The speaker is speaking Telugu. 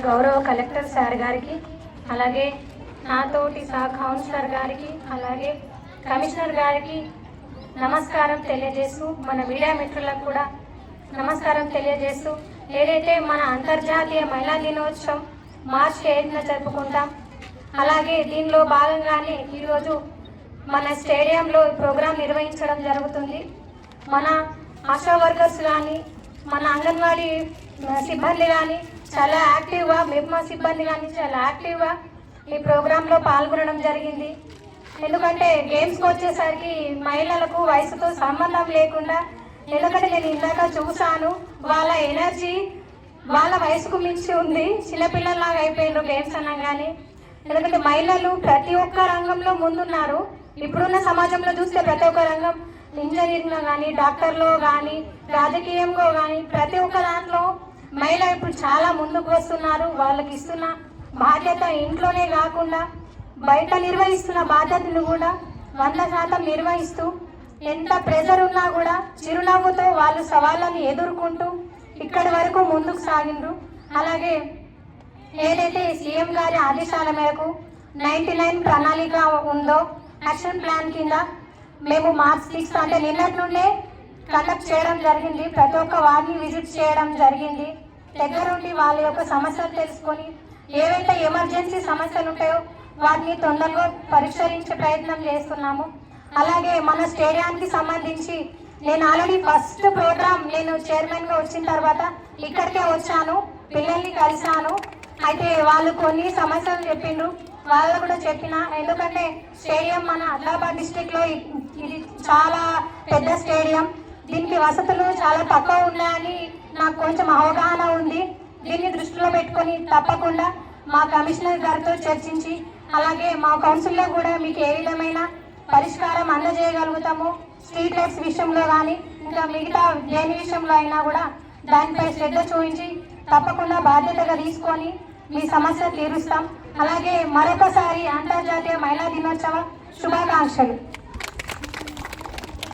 గౌరవ కలెక్టర్ సార్ గారికి, అలాగే నాతోటి కౌన్సిలర్ గారికి, అలాగే కమిషనర్ గారికి నమస్కారం తెలియజేస్తూ, మన మీడియా మిత్రులకు కూడా నమస్కారం తెలియజేస్తూ, ఏదైతే మన అంతర్జాతీయ మహిళా దినోత్సవం మార్చి 8న జరుపుకుంటాం. అలాగే దీనిలో భాగంగానే ఈరోజు మన స్టేడియంలో ప్రోగ్రాం నిర్వహించడం జరుగుతుంది. మన ఆశా వర్కర్స్ కానీ, మన అంగన్వాడీ సిబ్బంది కానీ చాలా యాక్టివ్గా, మెప్మా సిబ్బంది కానీ చాలా యాక్టివ్గా ఈ ప్రోగ్రాంలో పాల్గొనడం జరిగింది. ఎందుకంటే గేమ్స్కి వచ్చేసరికి మహిళలకు వయసుతో సంబంధం లేకుండా, ఎందుకంటే నేను ఇందాక చూశాను, వాళ్ళ ఎనర్జీ వాళ్ళ వయసుకు మించి ఉంది. చిన్నపిల్లల్లాగా అయిపోయినారు గేమ్స్ అనగానే. ఎందుకంటే మహిళలు ప్రతి ఒక్క రంగంలో ముందున్నారు. ఇప్పుడున్న సమాజంలో చూస్తే ప్రతి ఒక్క రంగం, ఇంజనీరింగ్లో కానీ, డాక్టర్లో కానీ, రాజకీయంలో కానీ, ప్రతి ఒక్క దాంట్లో మహిళ ఇప్పుడు చాలా ముందుకు వస్తున్నారు. వాళ్ళకి ఇస్తున్న బాధ్యత ఇంట్లోనే కాకుండా బయట నిర్వహిస్తున్న బాధ్యతను కూడా 100% నిర్వహిస్తూ, ఎంత ప్రెజర్ ఉన్నా కూడా చిరునవ్వుతో వాళ్ళు సవాళ్ళని ఎదుర్కొంటూ ఇక్కడి వరకు ముందుకు సాగిండ్రు. అలాగే ఏదైతే సీఎం గారి ఆదేశాల మేరకు 99 ప్రణాళిక ఉందో, యాక్షన్ ప్లాన్ కింద మేము మార్చ్ 6 అంటే నిన్నటి నుండే కండక్ట్ చేయడం జరిగింది. ప్రతి ఒక్క వారిని విజిట్ చేయడం జరిగింది. దగ్గరుండి వాళ్ళ యొక్క సమస్యలు తెలుసుకొని, ఏవైతే ఎమర్జెన్సీ సమస్యలు ఉంటాయో వాటిని తొందరగా పరిష్కరించే ప్రయత్నం చేస్తున్నాము. అలాగే మన స్టేడియానికి సంబంధించి నేను ఆల్రెడీ ఫస్ట్ ప్రోగ్రామ్ నేను చైర్మన్గా వచ్చిన తర్వాత ఇక్కడికే వచ్చాను, పిల్లల్ని కలిశాను. అయితే వాళ్ళు కొన్ని సమస్యలు చెప్పిండ్రు, వాళ్ళు కూడా చెప్పిన. ఎందుకంటే స్టేడియం మన ఆదిలాబాద్ డిస్టిక్లో ఇది చాలా పెద్ద స్టేడియం, దీనికి వసతులు చాలా తక్కువ ఉన్నాయని నాకు కొంచెం అవగాహన ఉంది. దీన్ని దృష్టిలో పెట్టుకొని తప్పకుండా మా కమిషనర్ గారితో చర్చించి, అలాగే మా కౌన్సిల్లో కూడా మీకు ఏ విధమైన పరిష్కారం అందజేయగలుగుతాము, స్ట్రీట్ లైట్స్ విషయంలో కానీ ఇంకా మిగతా దేని విషయంలో అయినా కూడా దానిపై శ్రద్ధ చూపించి తప్పకుండా బాధ్యతగా తీసుకొని మీ సమస్య తీరుస్తాం. అలాగే మరొకసారి అంతర్జాతీయ మహిళా దినోత్సవ శుభాకాంక్షలు.